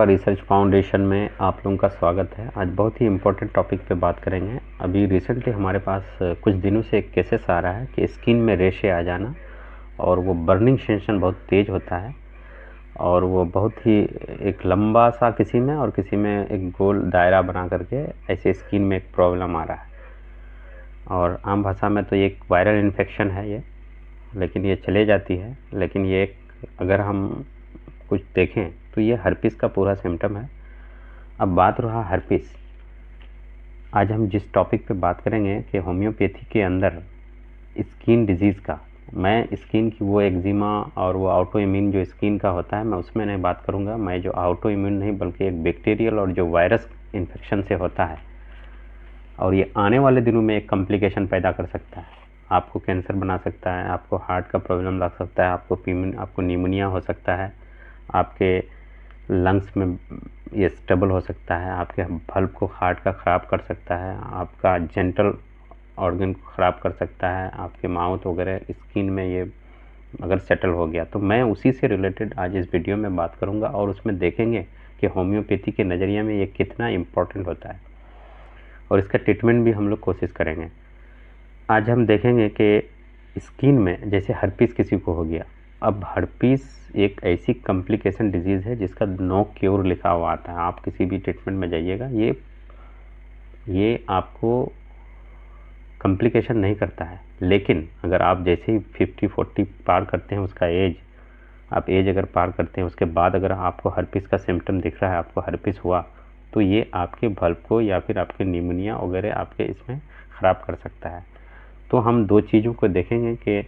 Research foundation में आप लोगों का स्वागत है। आज बहुत ही इम्पोर्टेंट टॉपिक पे बात करेंगे। अभी रिसेंटली हमारे पास कुछ दिनों से एक केसेस आ रहा है कि स्किन में रेशे आ जाना और वो बर्निंग सेंसेशन बहुत तेज़ होता है और वो बहुत ही एक लंबा सा किसी में और किसी में एक गोल दायरा बना करके ऐसे स्किन में एक प्रॉब्लम आ रहा है। और आम भाषा में तो ये एक वायरल इन्फेक्शन है ये, लेकिन ये चले जाती है। लेकिन ये एक अगर हम कुछ देखें तो ये हर्पीस का पूरा सिम्टम है। अब बात रहा हर्पीस। आज हम जिस टॉपिक पे बात करेंगे कि होम्योपैथी के अंदर स्किन डिजीज़ का, मैं स्किन की वो एक्जिमा और वो ऑटो इम्यून जो स्किन का होता है मैं उसमें नहीं बात करूँगा। मैं जो ऑटो इम्यून नहीं बल्कि एक बैक्टीरियल और जो वायरस इन्फेक्शन से होता है और ये आने वाले दिनों में एक कॉम्प्लिकेशन पैदा कर सकता है। आपको कैंसर बना सकता है, आपको हार्ट का प्रॉब्लम लग सकता है, आपको निमोनिया हो सकता है, आपके लंग्स में ये स्टेबल हो सकता है, आपके बल्ब को हार्ट का ख़राब कर सकता है, आपका जेंटल ऑर्गन को ख़राब कर सकता है, आपके माउथ वगैरह स्किन में ये अगर सेटल हो गया। तो मैं उसी से रिलेटेड आज इस वीडियो में बात करूंगा और उसमें देखेंगे कि होम्योपैथी के नज़रिए में ये कितना इम्पोर्टेंट होता है और इसका ट्रीटमेंट भी हम लोग कोशिश करेंगे। आज हम देखेंगे कि स्किन में जैसे हर्पीस किसी को हो गया। अब हर्पीस एक ऐसी कॉम्प्लिकेशन डिजीज़ है जिसका नो क्योर लिखा हुआ आता है। आप किसी भी ट्रीटमेंट में जाइएगा, ये आपको कॉम्प्लिकेशन नहीं करता है। लेकिन अगर आप जैसे ही 50-40 पार करते हैं उसका एज, आप एज अगर पार करते हैं उसके बाद अगर आपको हर्पीस का सिम्टम दिख रहा है, आपको हर्पीस हुआ, तो ये आपके बल्ब को या फिर आपके निमोनिया वगैरह आपके इसमें ख़राब कर सकता है। तो हम दो चीज़ों को देखेंगे कि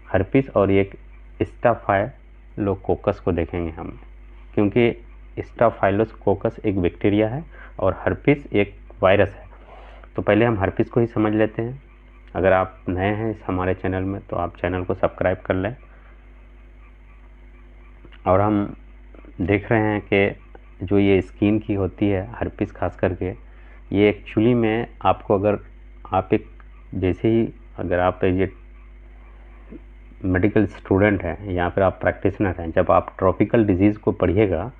हर्पीस और एक स्टाफाइलोकोकस को देखेंगे हम, क्योंकि स्टाफाइलोकोकस एक बैक्टीरिया है और हर्पीस एक वायरस है। तो पहले हम हर्पीस को ही समझ लेते हैं। अगर आप नए हैं इस हमारे चैनल में तो आप चैनल को सब्सक्राइब कर लें। और हम देख रहे हैं कि जो ये स्किन की होती है हर्पीस खास करके, ये एक्चुअली में आपको अगर आप एक जैसे ही अगर आप ये मेडिकल स्टूडेंट हैं या फिर आप प्रैक्टिशनर हैं, जब आप ट्रॉपिकल डिजीज़ को पढ़िएगा,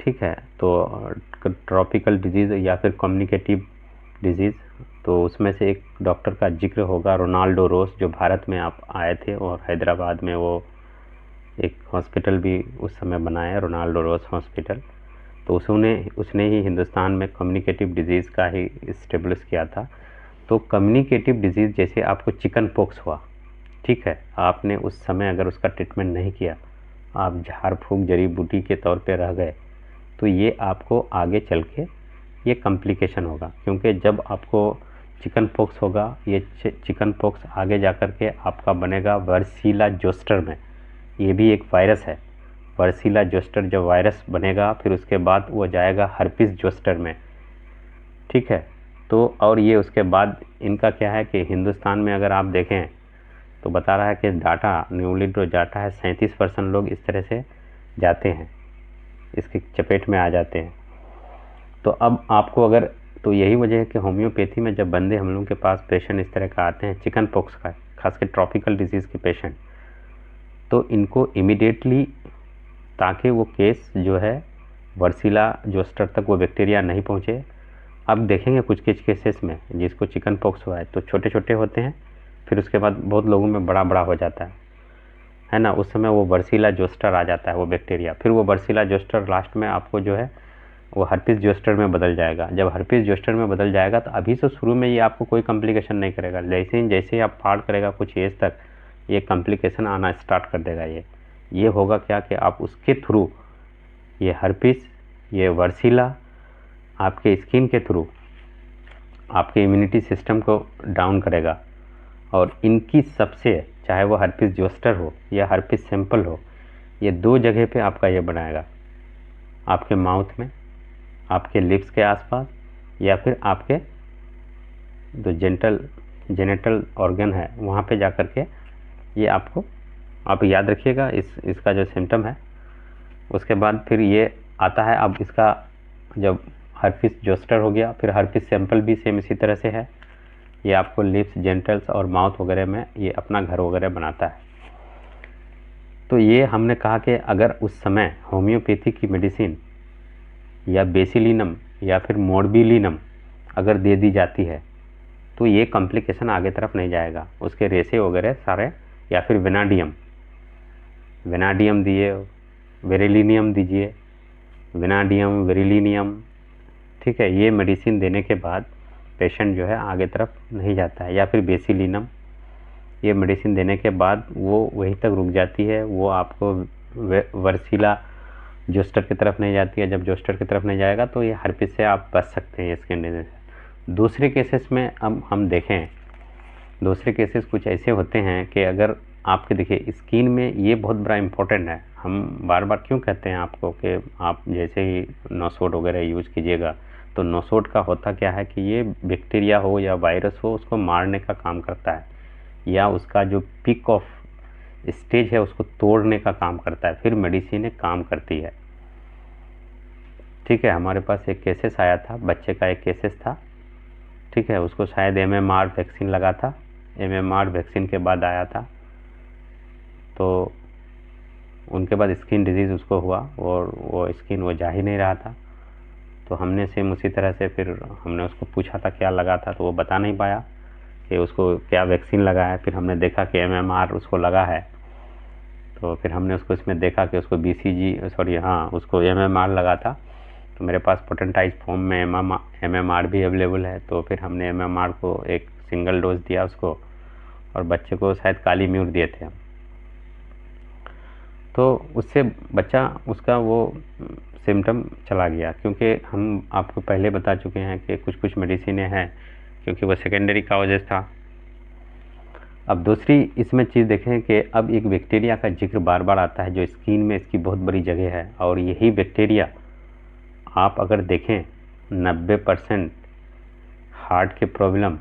ठीक है, तो ट्रॉपिकल डिजीज़ या फिर कम्युनिकेटिव डिजीज़, तो उसमें से एक डॉक्टर का जिक्र होगा, रोनाल्डो रोस, जो भारत में आप आए थे और हैदराबाद में वो एक हॉस्पिटल भी उस समय बनाया, रोनाल्डो रोस हॉस्पिटल। तो उसने ही हिंदुस्तान में कम्युनिकेटिव डिजीज़ का ही इस्टेब्लिश किया था। तो कम्युनिकेटिव डिजीज़ जैसे आपको चिकन पॉक्स हुआ, ठीक है, आपने उस समय अगर उसका ट्रीटमेंट नहीं किया, आप झाड़ फूँक जड़ी बूटी के तौर पे रह गए, तो ये आपको आगे चल के ये कॉम्प्लिकेशन होगा। क्योंकि जब आपको चिकन पॉक्स होगा, ये चिकन पॉक्स आगे जा कर के आपका बनेगा वर्सीला जोस्टर में। ये भी एक वायरस है। वर्सीला जोस्टर जब वायरस बनेगा फिर उसके बाद वो जाएगा हर्पीस जोस्टर में, ठीक है। तो और ये उसके बाद इनका क्या है कि हिंदुस्तान में अगर आप देखें तो बता रहा है कि डाटा न्यूली जो डाटा है 37% लोग इस तरह से जाते हैं, इसकी चपेट में आ जाते हैं। तो अब आपको अगर, तो यही वजह है कि होम्योपैथी में जब बंदे हम लोग के पास पेशेंट इस तरह का आते हैं चिकन पॉक्स का, खासकर ट्रॉपिकल डिजीज़ के पेशेंट, तो इनको इमीडिएटली, ताकि वो केस जो है वर्सीला जोस्टर तक वो बैक्टीरिया नहीं पहुँचे। अब देखेंगे कुछ केसेस में जिसको चिकन पॉक्स हुआ है तो छोटे छोटे होते हैं, फिर उसके बाद बहुत लोगों में बड़ा बड़ा हो जाता है ना। उस समय वो वर्सीला जोस्टर आ जाता है वो बैक्टीरिया, फिर वो वर्सीला जोस्टर लास्ट में आपको जो है वो हर्पीस जोस्टर में बदल जाएगा। जब हर्पीस जोस्टर में बदल जाएगा तो अभी से शुरू में ये आपको कोई कॉम्प्लिकेशन नहीं करेगा, जैसे ही आप पार करेगा कुछ एज तक ये कॉम्प्लिकेशन आना स्टार्ट कर देगा। ये होगा क्या कि आप उसके थ्रू ये हर्पीस, ये वर्सीला आपके स्किन के थ्रू आपके इम्यूनिटी सिस्टम को डाउन करेगा। और इनकी सबसे, चाहे वो हर्पीस जोस्टर हो या हर्पीस सैंपल हो, ये दो जगह पे आपका ये बनाएगा, आपके माउथ में, आपके लिप्स के आसपास, या फिर आपके जो जेनेटल ऑर्गन है वहाँ पे जा कर के ये आपको, आप याद रखिएगा इसका जो सिम्टम है। उसके बाद फिर ये आता है, अब इसका जब हर्पीस जोस्टर हो गया फिर हर्पीस सैंपल भी सेम इसी तरह से है। ये आपको लिप्स, जेंटल्स और माउथ वगैरह में ये अपना घर वगैरह बनाता है। तो ये हमने कहा कि अगर उस समय होम्योपैथी की मेडिसिन या बेसिलिनम या फिर मोरबिलिनम अगर दे दी जाती है तो ये कॉम्प्लिकेशन आगे तरफ नहीं जाएगा, उसके रेशे वगैरह सारे, या फिर वेनाडियम दिए, वेरिलिनियम दीजिए, वेनाडियम, वेरिलिनियम, ठीक है, ये मेडिसिन देने के बाद पेशेंट जो है आगे तरफ नहीं जाता है। या फिर बेसिलिनम, ये मेडिसिन देने के बाद वो वहीं तक रुक जाती है, वो आपको वर्सीला जोस्टर की तरफ नहीं जाती है। जब जोस्टर की तरफ नहीं जाएगा तो ये हर्पिस से आप बच सकते हैं स्किन डिजीज से। दूसरे केसेस में अब हम देखें, दूसरे केसेस कुछ ऐसे होते हैं कि अगर आपके देखिए स्किन में ये बहुत बड़ा इम्पोर्टेंट है, हम बार बार क्यों कहते हैं आपको कि आप जैसे ही नोसोड वगैरह यूज कीजिएगा तो नोसोड का होता क्या है कि ये बैक्टीरिया हो या वायरस हो उसको मारने का काम करता है, या उसका जो पिक ऑफ स्टेज है उसको तोड़ने का काम करता है, फिर मेडिसिन काम करती है। ठीक है, हमारे पास एक केसेस आया था, बच्चे का एक केसेस था, ठीक है, उसको शायद MMR वैक्सीन लगा था, MMR वैक्सीन के बाद आया था, तो उनके बाद स्किन डिजीज़ उसको हुआ और वो स्किन वो जा ही नहीं रहा था। तो हमने सेम उसी तरह से फिर हमने उसको पूछा था क्या लगा था, तो वो बता नहीं पाया कि उसको क्या वैक्सीन लगा है। फिर हमने देखा कि MMR उसको लगा है, तो फिर हमने उसको इसमें देखा कि उसको उसको MMR लगा था। तो मेरे पास पोटेंटाइज फॉर्म में MMR भी अवेलेबल है, तो फिर हमने MMR को एक सिंगल डोज दिया उसको, और बच्चे को शायद काली म्यूर दिए थे। तो उससे बच्चा उसका वो सिम्टम चला गया, क्योंकि हम आपको पहले बता चुके हैं कि कुछ कुछ मेडिसिनें हैं, क्योंकि वो सेकेंडरी काउजेस था। अब दूसरी इसमें चीज़ देखें कि अब एक बैक्टीरिया का जिक्र बार बार आता है जो स्किन में इसकी बहुत बड़ी जगह है, और यही बैक्टीरिया आप अगर देखें 90% हार्ट के प्रॉब्लम,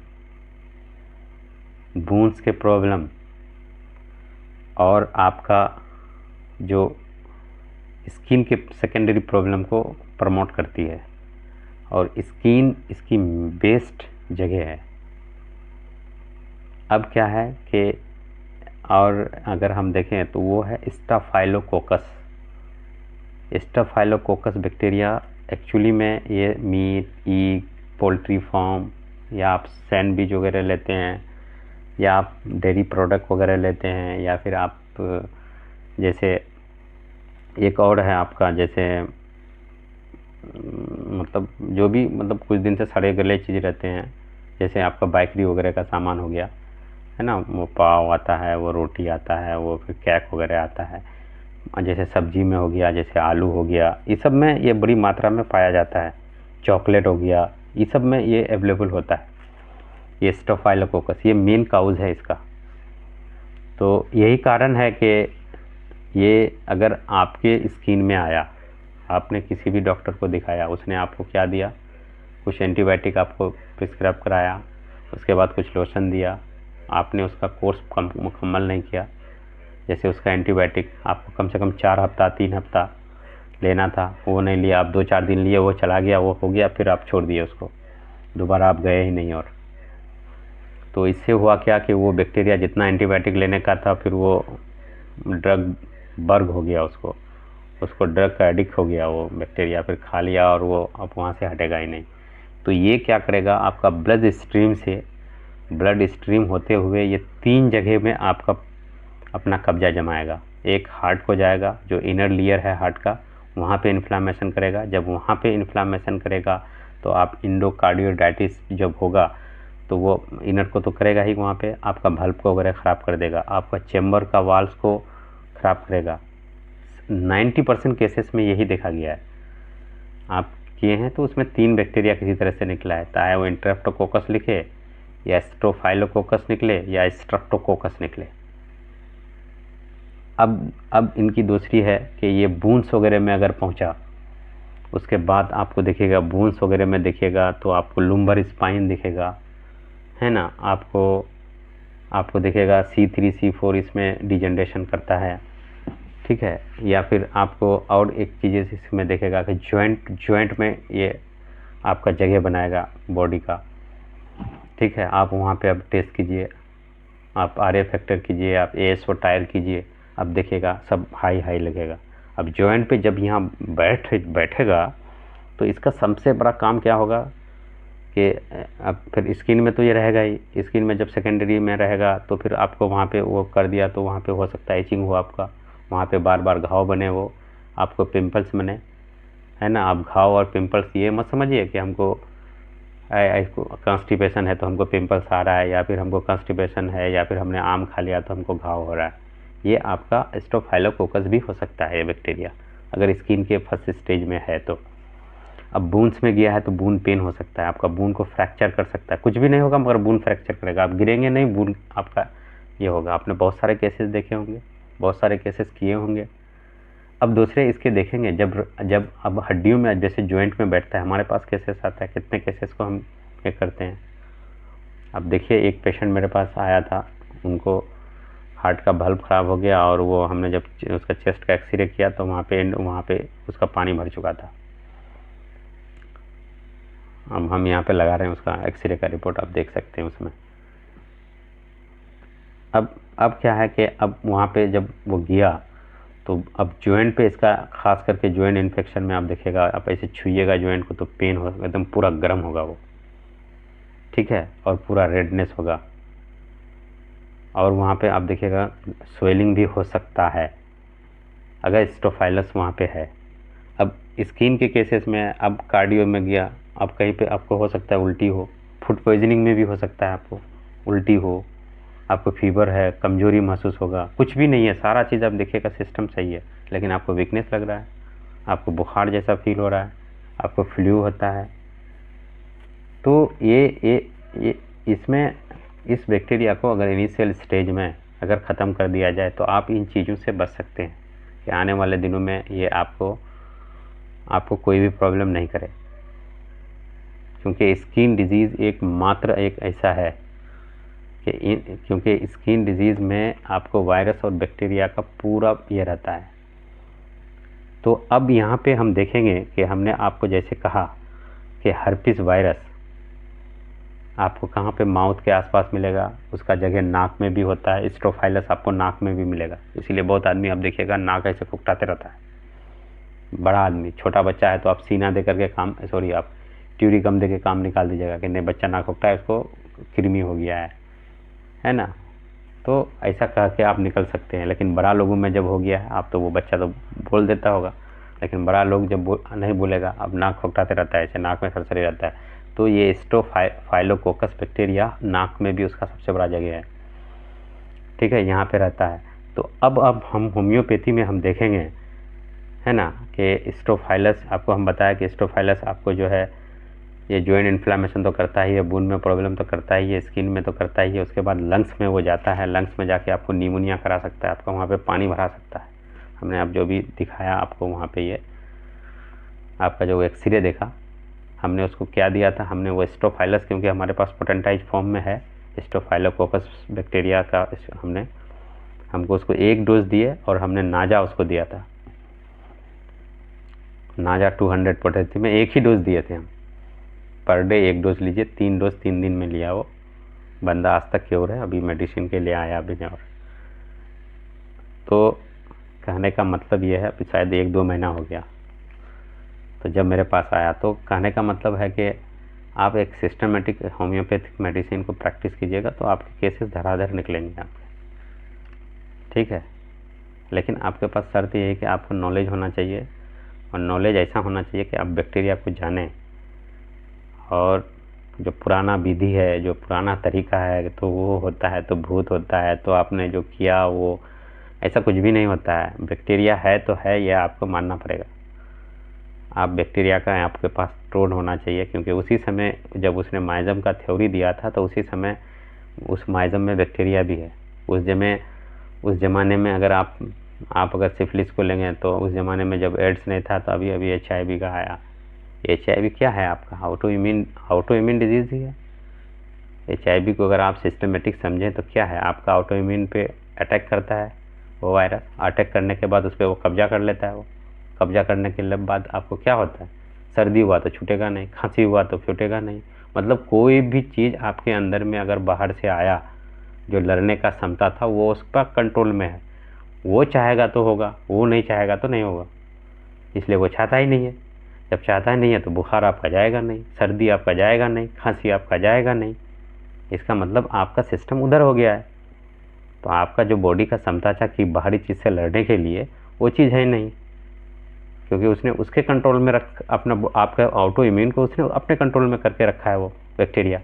बून्स के प्रॉब्लम, और आपका जो स्किन के सेकेंडरी प्रॉब्लम को प्रमोट करती है, और स्किन इसकी बेस्ट जगह है। अब क्या है कि और अगर हम देखें तो वो है स्टाफाइलोकोकस। स्टाफाइलोकोकस बैक्टीरिया एक्चुअली में ये मीट, ईग, पोल्ट्री फार्म, या आप सैंडविच वगैरह लेते हैं, या आप डेयरी प्रोडक्ट वगैरह लेते हैं, या फिर आप जैसे एक और है आपका जैसे मतलब जो भी मतलब कुछ दिन से सड़े गले चीज़ रहते हैं, जैसे आपका बेकरी वगैरह का सामान हो गया है ना, वो पाव आता है, वो रोटी आता है, वो फिर केक वगैरह आता है, जैसे सब्जी में हो गया, जैसे आलू हो गया, ये सब में ये बड़ी मात्रा में पाया जाता है। चॉकलेट हो गया, ये सब में ये अवेलेबल होता है, ये स्टाफाइलोकोकस, ये मेन काउज है इसका। तो यही कारण है कि ये अगर आपके स्किन में आया, आपने किसी भी डॉक्टर को दिखाया, उसने आपको क्या दिया, कुछ एंटीबायोटिक आपको प्रिस्क्राइब कराया, उसके बाद कुछ लोशन दिया, आपने उसका कोर्स मुकम्मल नहीं किया। जैसे उसका एंटीबायोटिक आपको कम से कम 4 हफ्ता 3 हफ्ता लेना था, वो नहीं लिया, आप 2-4 दिन लिए, वो चला गया, वो हो गया, फिर आप छोड़ दिए उसको, दोबारा आप गए ही नहीं। और तो इससे हुआ क्या कि वो बैक्टीरिया जितना एंटीबायोटिक लेने का था, फिर वो ड्रग बर्ग हो गया, उसको ड्रग का एडिक्ट हो गया वो बैक्टीरिया, फिर खा लिया और वो अब वहाँ से हटेगा ही नहीं। तो ये क्या करेगा, आपका ब्लड स्ट्रीम होते हुए ये 3 जगह में आपका अपना कब्जा जमाएगा। एक हार्ट को जाएगा, जो इनर लेयर है हार्ट का, वहाँ पे इन्फ्लामेशन करेगा। जब वहाँ पे इन्फ्लामेशन करेगा तो आप इंडोकार्डियोडाइटिस जब होगा तो वो इनर को तो करेगा ही, वहाँ पे आपका बल्ब को वगैरह ख़राब कर देगा, आपका चैम्बर का वाल्स को ख़राब करेगा। 90% केसेस में यही देखा गया है। आप किए हैं तो उसमें 3 बैक्टीरिया किसी तरह से निकला है, चाहे वो इंट्रेप्टोकोकस लिखे या स्टाफाइलोकोकस निकले या स्ट्रेप्टोकोकस निकले। अब इनकी दूसरी है कि ये बून्स वगैरह में अगर पहुंचा, उसके बाद आपको दिखेगा बून्स वगैरह में दिखेगा तो आपको लुम्बर स्पाइन दिखेगा, है ना, आपको दिखेगा C3 C4 इसमें डिजेनरेशन करता है, ठीक है। या फिर आपको और एक चीज़ इसमें देखेगा कि जॉइंट में ये आपका जगह बनाएगा बॉडी का, ठीक है। आप वहाँ पे अब टेस्ट कीजिए, आप RA फैक्टर कीजिए, आप ASO टायर कीजिए, अब देखिएगा सब हाई हाई लगेगा। अब जॉइंट पे जब यहाँ बैठेगा तो इसका सबसे बड़ा काम क्या होगा कि अब फिर स्किन में तो ये रहेगा ही, स्किन में जब सेकेंडरी में रहेगा तो फिर आपको वहाँ पे वो कर दिया तो वहाँ पे हो सकता है इचिंग हो आपका, वहाँ पे बार बार घाव बने, वो आपको पिंपल्स बने, है ना। आप घाव और पिंपल्स ये मत समझिए कि हमको कॉन्स्टिपेशन है तो हमको पिंपल्स आ रहा है, या फिर हमको कॉन्स्टिपेशन है, या फिर हमने आम खा लिया तो हमको घाव हो रहा है। ये आपका स्टोफाइलोकोकस भी हो सकता है ये बैक्टीरिया, अगर स्किन के फर्स्ट स्टेज में है तो। अब बूंस में गया है तो बून पेन हो सकता है, आपका बून को फ्रैक्चर कर सकता है, कुछ भी नहीं होगा मगर बून फ्रैक्चर करेगा, आप गिरेंगे नहीं, बून आपका ये होगा। आपने बहुत सारे केसेस देखे होंगे, बहुत सारे केसेस किए होंगे। अब दूसरे इसके देखेंगे, जब अब हड्डियों में जैसे जॉइंट में बैठता है, हमारे पास केसेस आता है, कितने केसेस को हम ये करते हैं। अब देखिए एक पेशेंट मेरे पास आया था, उनको हार्ट का बल्ब ख़राब हो गया और वो हमने जब उसका चेस्ट का एक्सरे किया तो वहाँ पे उसका पानी भर चुका था। अब हम यहाँ पे लगा रहे हैं उसका एक्सरे का रिपोर्ट, आप देख सकते हैं उसमें। अब क्या है कि अब वहाँ पे जब वो गया तो अब जॉइंट पे इसका खास करके जॉइंट इन्फेक्शन में आप देखिएगा, आप ऐसे छुइएगा जॉइंट को तो पेन हो, एकदम पूरा गर्म होगा वो, ठीक है, और पूरा रेडनेस होगा, और वहाँ पे आप देखिएगा स्वेलिंग भी हो सकता है अगर स्टोफाइलस वहाँ पे है। अब स्किन के केसेस में, अब कार्डियो में गया, अब कहीं पे आपको हो सकता है उल्टी हो, फूड पॉइजनिंग में भी हो सकता है आपको उल्टी हो, आपको फीवर है, कमजोरी महसूस होगा, कुछ भी नहीं है, सारा चीज़ आप देखिएगा सिस्टम सही है, लेकिन आपको वीकनेस लग रहा है, आपको बुखार जैसा फील हो रहा है, आपको फ्लू होता है। तो ये इसमें इस बैक्टीरिया को अगर इनिशियल स्टेज में अगर ख़त्म कर दिया जाए तो आप इन चीज़ों से बच सकते हैं कि आने वाले दिनों में ये आपको कोई भी प्रॉब्लम नहीं करे। क्योंकि स्किन डिजीज़ एक ऐसा है कि क्योंकि स्किन डिजीज़ में आपको वायरस और बैक्टीरिया का पूरा ये रहता है। तो अब यहाँ पे हम देखेंगे कि हमने आपको जैसे कहा कि हर्पिस वायरस आपको कहाँ पे माउथ के आसपास मिलेगा, उसका जगह नाक में भी होता है, स्टोफाइलस आपको नाक में भी मिलेगा, इसीलिए बहुत आदमी आप देखिएगा नाक ऐसे फुकटाते रहता है। बड़ा आदमी, छोटा बच्चा है तो आप सीना दे करके आप ट्यूरी गम दे के काम निकाल दीजिएगा कि नहीं बच्चा नाक फुकटा है, उसको कृमि हो गया है ना। तो ऐसा कह के आप निकल सकते हैं, लेकिन बड़ा लोगों में जब हो गया है आप तो वो बच्चा तो बोल देता होगा, लेकिन बड़ा लोग जब नहीं बोलेगा, अब नाक फुकटाते रहता है, ऐसे नाक में सरसरी रहता है, तो ये स्टोफाइलोकोकस बैक्टीरिया नाक में भी उसका सबसे बड़ा जगह है, ठीक है, यहाँ पे रहता है। तो अब हम होम्योपैथी में हम देखेंगे, है ना, कि स्टोफाइलस आपको हम बताया कि स्टोफाइलस आपको जो है ये जॉइंट इन्फ्लामेशन तो करता ही है, बून में प्रॉब्लम तो करता ही है, स्किन में तो करता ही है, उसके बाद लंग्स में वो जाता है, लंग्स में जाके आपको निमोनिया करा सकता है, आपका वहाँ पे पानी भरा सकता है। हमने अब जो भी दिखाया आपको वहाँ पे ये आपका जो एक्सरे देखा, हमने उसको क्या दिया था, हमने वो स्टोफाइलस, क्योंकि हमारे पास पोटेंटाइज फॉर्म में है स्टोफाइलोकोकस बैक्टीरिया का, हमको उसको 1 डोज दिए और हमने नाजा उसको दिया था, नाजा 200 पोटेंसी में 1 ही डोज दिए थे हम, पर डे 1 डोज लीजिए, 3 डोज 3 दिन में लिया, वो बंदा आज तक क्योर है, अभी मेडिसिन के लिए आया भी नहीं। और तो कहने का मतलब ये है, अभी शायद 1-2 महीना हो गया, तो जब मेरे पास आया तो कहने का मतलब है कि आप एक सिस्टमेटिक होम्योपैथिक मेडिसिन को प्रैक्टिस कीजिएगा तो आपके केसेस धड़ाधड़ निकलेंगे आपके, ठीक है। लेकिन आपके पास शर्त ये है कि आपको नॉलेज होना चाहिए, और नॉलेज ऐसा होना चाहिए कि आप बैक्टीरिया को जानें, और जो पुराना विधि है, जो पुराना तरीका है, तो वो होता है तो भूत होता है, तो आपने जो किया वो, ऐसा कुछ भी नहीं होता है। बैक्टीरिया है तो है, यह आपको मानना पड़ेगा। आप बैक्टीरिया का आपके पास ट्रोन होना चाहिए, क्योंकि उसी समय जब उसने माइजम का थ्योरी दिया था तो उसी समय उस माइजम में बैक्टीरिया भी है। उस ज़माने में अगर आप अगर सिफिलिस को लेंगे तो उस ज़माने में जब एड्स नहीं था तो अभी HIV का आया। HIV क्या है आपका? ऑटो इम्यून डिजीज़ ही है। HIV को अगर आप सिस्टमेटिक समझें तो क्या है, आपका ऑटो इम्यून पे अटैक करता है वो वायरस, अटैक करने के बाद उस पर वो कब्जा कर लेता है। वो कब्जा करने के बाद आपको क्या होता है, सर्दी हुआ तो छूटेगा नहीं, खांसी हुआ तो छूटेगा नहीं, मतलब कोई भी चीज़ आपके अंदर में अगर बाहर से आया जो लड़ने का क्षमता था वो उसका कंट्रोल में है, वो चाहेगा तो होगा, वो नहीं चाहेगा तो नहीं होगा, इसलिए वो चाहता ही नहीं है। जब चाहता ही नहीं है तो बुखार आपका जाएगा नहीं, सर्दी आपका जाएगा नहीं, खांसी आपका जाएगा नहीं। इसका मतलब आपका सिस्टम उधर हो गया है। तो आपका जो बॉडी का क्षमता था कि बाहरी चीज़ से लड़ने के लिए, वो चीज़ है नहीं, क्योंकि उसने उसके कंट्रोल में रख अपना, आपका ऑटो इम्यून को उसने अपने कंट्रोल में करके रखा है वो बैक्टीरिया।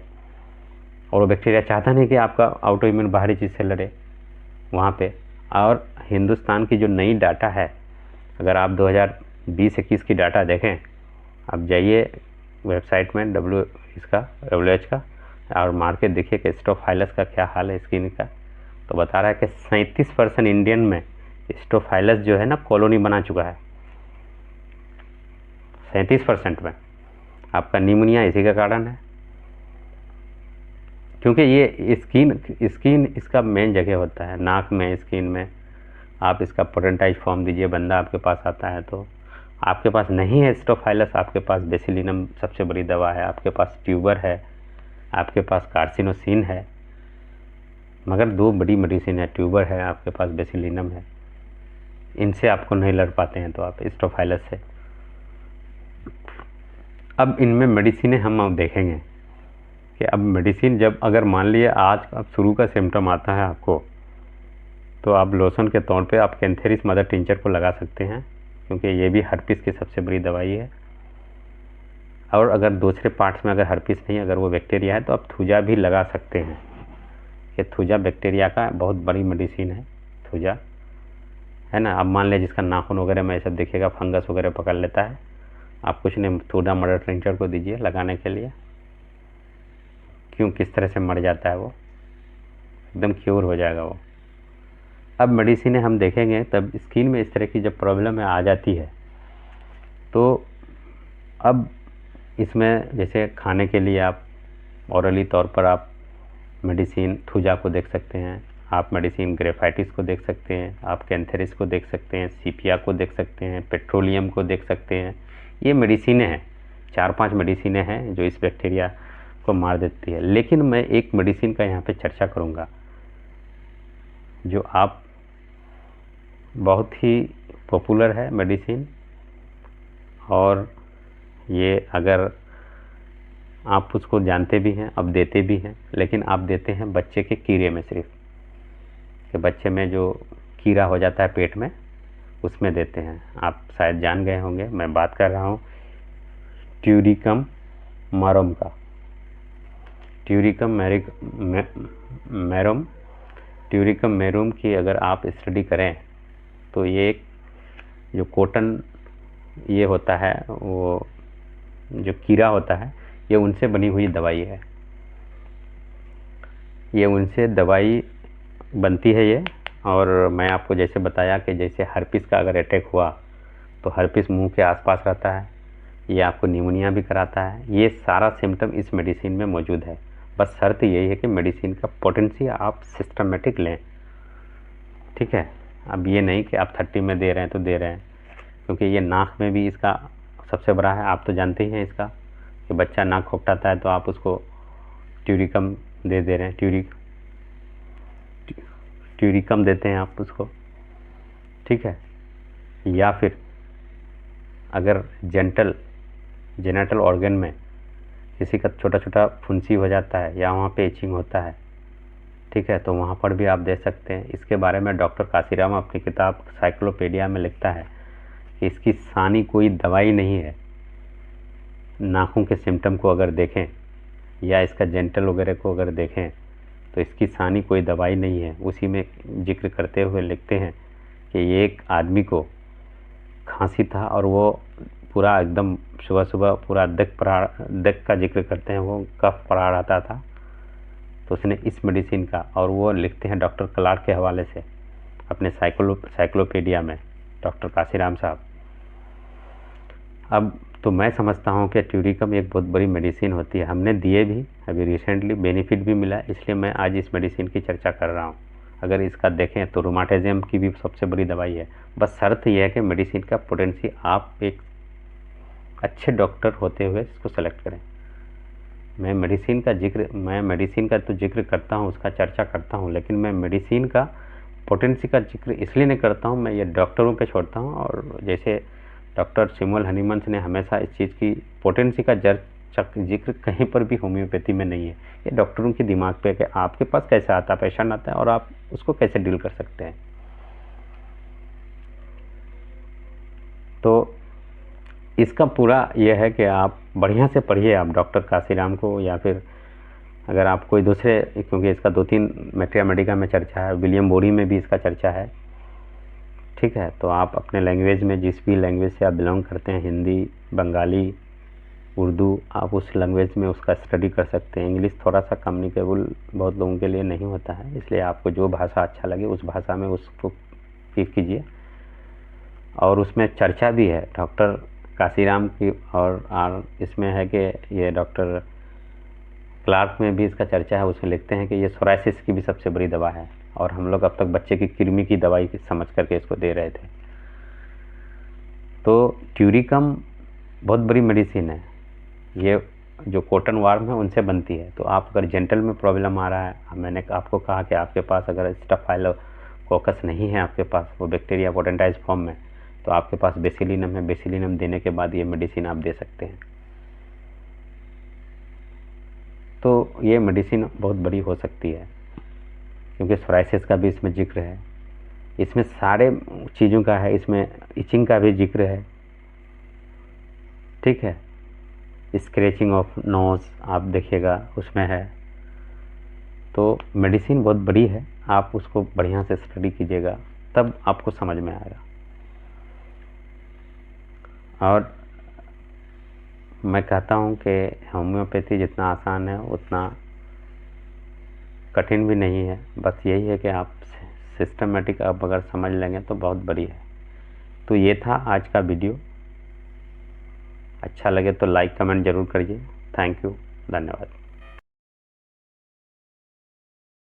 और वो बैक्टीरिया चाहता नहीं कि आपका ऑटो इम्यून बाहरी चीज़ से लड़े वहाँ पे। और हिंदुस्तान की जो नई डाटा है, अगर आप 2020-21 की डाटा देखें, आप जाइए वेबसाइट में WHO का, और मार्केट देखिए कि स्टोफाइलस का क्या हाल है स्किन का। तो बता रहा है कि 37% इंडियन में स्टोफाइलस जो है ना कॉलोनी बना चुका है। 37% में आपका निमोनिया इसी का कारण है, क्योंकि ये स्किन इसका मेन जगह होता है, नाक में, स्किन में। आप इसका पोटेंटाइज फॉर्म दीजिए, बंदा आपके पास आता है तो आपके पास नहीं है स्टोफाइलस, आपके पास बेसिलिनम सबसे बड़ी दवा है, आपके पास ट्यूबर है, आपके पास कार्सिनोसिन है, मगर 2 बड़ी मेडिसिन है, ट्यूबर है, आपके पास बेसिलिनम है। इनसे आपको नहीं लड़ पाते हैं तो आप स्टोफाइलस से। अब इनमें मेडिसिनें हम अब देखेंगे कि अब मेडिसिन जब, अगर मान लिए आज अब शुरू का सिम्टम आता है आपको, तो आप लोशन के तौर पे आप कैंथेरिस मदर टिंचर को लगा सकते हैं, क्योंकि ये भी हर्पिस की सबसे बड़ी दवाई है। और अगर दूसरे पार्ट्स में अगर हर्पिस नहीं, अगर वो बैक्टीरिया है, तो आप थूजा भी लगा सकते हैं, कि थूजा बैक्टीरिया का बहुत बड़ी मेडिसिन है थूजा, है ना। अब मान लिया जिसका नाखून वगैरह में सब देखिएगा फंगस वगैरह पकड़ लेता है, आप कुछ नहीं, थूजा मदर टिंचर को दीजिए लगाने के लिए। क्यों, किस तरह से मर जाता है वो, एकदम क्योर हो जाएगा वो। अब मेडिसिनें हम देखेंगे, तब स्किन में इस तरह की जब प्रॉब्लम आ जाती है, तो अब इसमें जैसे खाने के लिए आप ऑरली तौर पर आप मेडिसिन थूजा को देख सकते हैं, आप मेडिसिन ग्रेफाइटिस को देख सकते हैं, आप कैंथेरिस को देख सकते हैं, सीपिया को देख सकते हैं, पेट्रोलियम को देख सकते हैं। ये मेडिसिनें हैं, 4-5 मेडिसिनें हैं जो इस बैक्टीरिया को मार देती है। लेकिन मैं एक मेडिसिन का यहाँ पे चर्चा करूँगा, जो आप बहुत ही पॉपुलर है मेडिसिन, और ये अगर आप उसको जानते भी हैं, अब देते भी हैं, लेकिन आप देते हैं बच्चे के कीड़े में सिर्फ, कि बच्चे में जो कीड़ा हो जाता है पेट में, उसमें देते हैं। आप शायद जान गए होंगे, मैं बात कर रहा हूँ ट्यूरिकम मारोम का। ट्यूरिकम मैरोम, ट्यूरिकम मैरोम की अगर आप स्टडी करें, तो ये एक जो कॉटन ये होता है, वो जो कीड़ा होता है, ये उनसे बनी हुई दवाई है, ये उनसे दवाई बनती है ये। और मैं आपको जैसे बताया कि जैसे हर्पिस का अगर अटैक हुआ, तो हर्पिस मुंह के आसपास रहता है, ये आपको निमोनिया भी कराता है। ये सारा सिम्टम इस मेडिसिन में मौजूद है। बस शर्त यही है कि मेडिसिन का पोटेंसी आप सिस्टमेटिक लें, ठीक है। अब ये नहीं कि आप 30 में दे रहे हैं तो दे रहे हैं, क्योंकि ये नाक में भी इसका सबसे बड़ा है। आप तो जानते ही हैं इसका, कि बच्चा नाक खोपटाता है तो आप उसको ट्यूरिकम दे रहे हैं, ट्यूरिकम देते हैं आप उसको, ठीक है। या फिर अगर जेनेटल ऑर्गन में किसी का छोटा छोटा फुंसी हो जाता है, या वहाँ पे इचिंग होता है, ठीक है, तो वहाँ पर भी आप दे सकते हैं। इसके बारे में डॉक्टर काशीराम अपनी किताब साइक्लोपीडिया में लिखता है कि इसकी सानी कोई दवाई नहीं है। नाखून के सिम्टम को अगर देखें, या इसका जेंटल वगैरह को अगर देखें, तो इसकी सानी कोई दवाई नहीं है। उसी में जिक्र करते हुए लिखते हैं कि ये एक आदमी को खांसी था, और वो पूरा एकदम सुबह सुबह पूरा दक का जिक्र करते हैं, वो कफ पड़ा रहता था, तो उसने इस मेडिसिन का, और वो लिखते हैं डॉक्टर क्लार्क के हवाले से अपने साइक्लोपीडिया में, डॉक्टर काशीराम साहब। अब तो मैं समझता हूँ कि ट्यूरिकम एक बहुत बड़ी मेडिसिन होती है, हमने दिए भी, अभी रिसेंटली बेनिफिट भी मिला, इसलिए मैं आज इस मेडिसिन की चर्चा कर रहा हूँ। अगर इसका देखें तो रूमाटिज्म की भी सबसे बड़ी दवाई है। बस शर्त यह है कि मेडिसिन का पोटेंसी आप एक अच्छे डॉक्टर होते हुए इसको सेलेक्ट करें। मैं मेडिसिन का तो जिक्र करता हूँ, उसका चर्चा करता हूँ, लेकिन मैं मेडिसिन का पोटेंसी का जिक्र इसलिए नहीं करता हूँ, मैं ये डॉक्टरों पे छोड़ता हूँ। और जैसे डॉक्टर सिमुअल हनीमन्स ने हमेशा इस चीज़ की पोटेंसी का जिक्र कहीं पर भी होम्योपैथी में नहीं है। ये डॉक्टरों के दिमाग पे कि आपके पास कैसे आता है, पेशेंट आता है और आप उसको कैसे डील कर सकते हैं। तो इसका पूरा ये है कि आप बढ़िया से पढ़िए, आप डॉक्टर काशीराम को, या फिर अगर आप कोई दूसरे, क्योंकि इसका 2-3 मैट्रिया मेडिका में चर्चा है, विलियम बोरी में भी इसका चर्चा है, ठीक है। तो आप अपने लैंग्वेज में, जिस भी लैंग्वेज से आप बिलोंग करते हैं, हिंदी, बंगाली, उर्दू, आप उस लैंग्वेज में उसका स्टडी कर सकते हैं। इंग्लिश थोड़ा सा कम्युनिकेबल बहुत लोगों के लिए नहीं होता है, इसलिए आपको जो भाषा अच्छा लगे उस भाषा में उसको सीख कीजिए। और उसमें चर्चा भी है डॉक्टर काशीराम की, और इसमें है कि ये डॉक्टर क्लार्क में भी इसका चर्चा है। उसमें लिखते हैं कि ये सोराइसिस की भी सबसे बड़ी दवा है, और हम लोग अब तक बच्चे की कृमि की दवाई समझ करके इसको दे रहे थे। तो ट्यूरिकम बहुत बड़ी मेडिसिन है, ये जो कॉटन वार्म है उनसे बनती है। तो आप अगर जेंटल में प्रॉब्लम आ रहा है, मैंने आपको कहा कि आपके पास अगर स्टाफाइलोकोकस नहीं है, आपके पास वो बैक्टीरिया पोटेंटाइज फॉर्म में, तो आपके पास बेसिलिनम है। बेसिलिनम देने के बाद ये मेडिसिन आप दे सकते हैं। तो ये मेडिसिन बहुत बड़ी हो सकती है, क्योंकि सोराइसिस का भी इसमें जिक्र है, इसमें सारे चीज़ों का है, इसमें इचिंग का भी जिक्र है, ठीक है। स्क्रैचिंग ऑफ नोज आप देखिएगा उसमें है। तो मेडिसिन बहुत बड़ी है, आप उसको बढ़िया से स्टडी कीजिएगा, तब आपको समझ में आएगा। और मैं कहता हूँ कि होम्योपैथी जितना आसान है उतना कठिन भी नहीं है। बस यही है कि आप सिस्टमेटिक आप अगर समझ लेंगे तो बहुत बड़ी है। तो ये था आज का वीडियो। अच्छा लगे तो लाइक कमेंट ज़रूर करिए। थैंक यू, धन्यवाद।